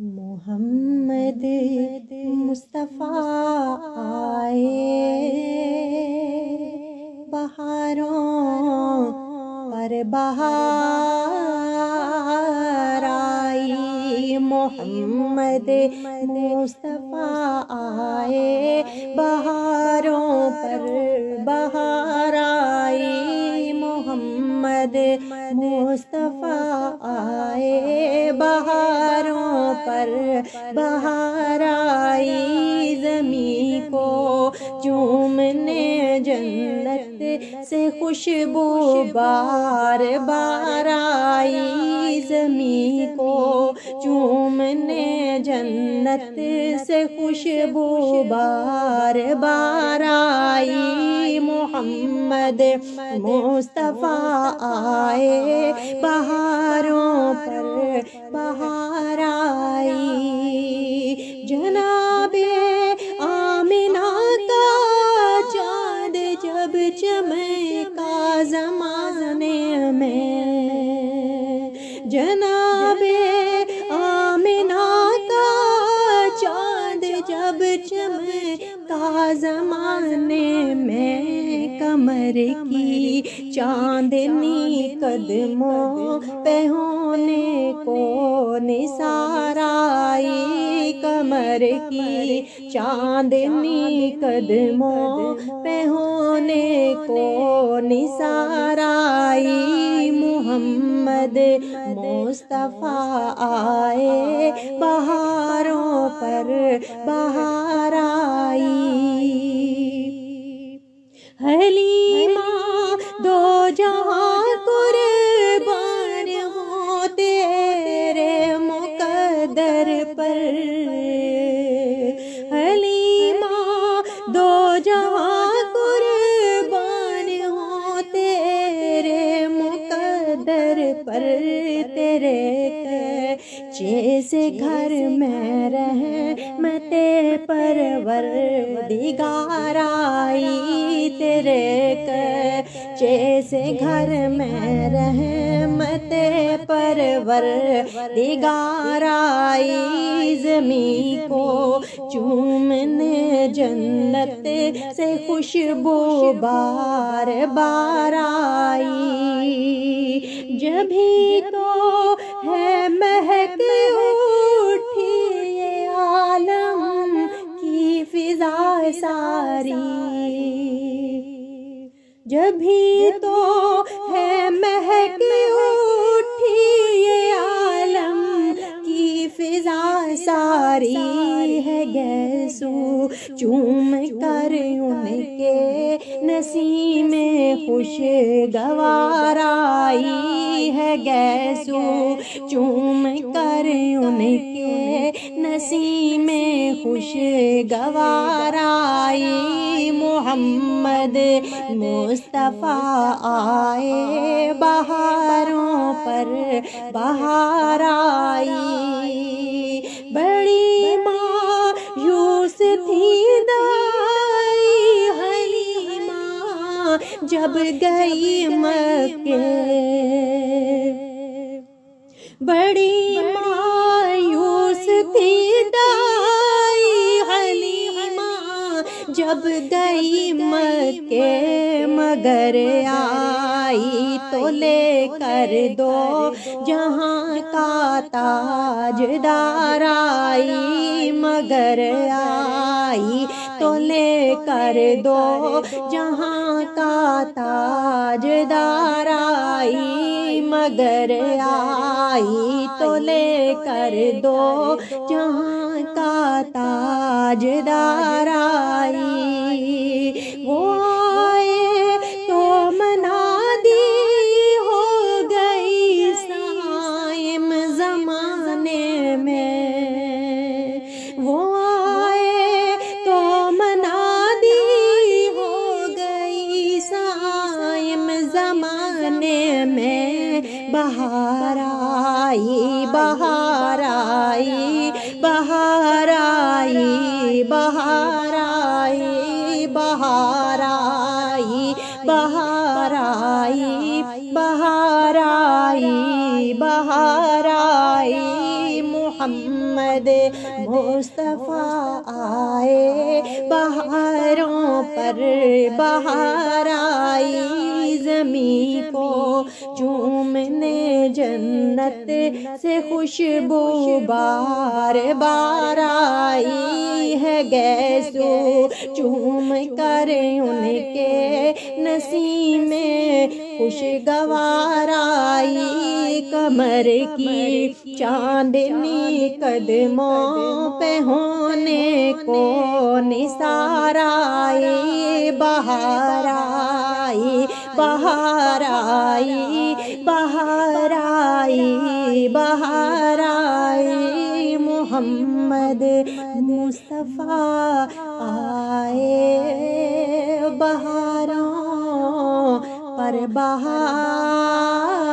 محمد مصطفیٰ آئے بہاروں پر بہار آئی، محمد مصطفیٰ آئے بہاروں پر بہار آئی، محمد مصطفیٰ آئے بہاروں پر بہار آئی، زمین کو چومنے جنت سے خوشبو بار بار آئی، زمین کو چومنے جنت سے خوشبو بار بار آئی، محمد مصطفیٰ آئے بہاروں پر بہار آئی، جناب آمنہ کا چاند جب چمکا زمانے میں، جناب آمنہ کا چاند جب چمکا زمانے میں، کمر کی چاندنی قدموں پہ ہونے کو نثار آئی، کمر کی چاندنی قدموں پہ ہونے کو نثار آئی، محمد مصطفیٰ آئے بہاروں پر بہار آئی، حلیمہ دو جہاں قربان ہو تیرے مقدر پر، حلیمہ دو جہاں قربان ہو تیرے مقدر پر، تیرے جیسے گھر میں رحمت پروردگار آئی، تیرے جیسے گھر میں رحمت پروردگار آئی، زمین کو چومنے جنت سے خوشبو بار بار آئی، جبھی تو ہے مہک اٹھی یہ عالم کی فضا ساری، جبھی تو ہے مہک اٹھی یہ عالم کی فضا ساری، ہے گیسو چوم کر ان کے نسیم خوشگوار آئی، ہے گیسو چوم کر ان کے نسیم خوشگوار آئی، محمد مصطفیٰ آئے بہاروں پر بہار آئی، بڑی مایوس تھی دائی حلیمہ جب گئی مکے، بڑی مایوس تھی دائی حلیمہ جب گئی مکے، مگر آئی تو لے کر دو جہاں کا تاجدار آئی، مگر آئی تو لے کر دو جہاں کا تاجدار آئی، مگر آئی تو لے کر دو جہاں کا تاجدار آئی، وہ آئے تو منادی ہو گئی سائم زمانے میں، وہ آئے تو منادی ہو گئی سائم زمانے میں، بہار آئی بہار آئی بہار آئی بہار آئی بہار آئی بہار آئی بہار آئی بہار آئی، محمد مصطفیٰ آئے، بہاروں پر بہار آئی، زمین کو چومنے جنت سے خوشبو بار بار آئی ہے، گیسو چوم کر ان کے نسیم میں خوشگوار آئی، کمر کی چاندنی قدموں پہ ہونے کو نثار آئی، بہار آئی، بہار آئی، بہار آئی، بہار آئی، محمد مصطفیٰ آئے، بہاروں پر بہار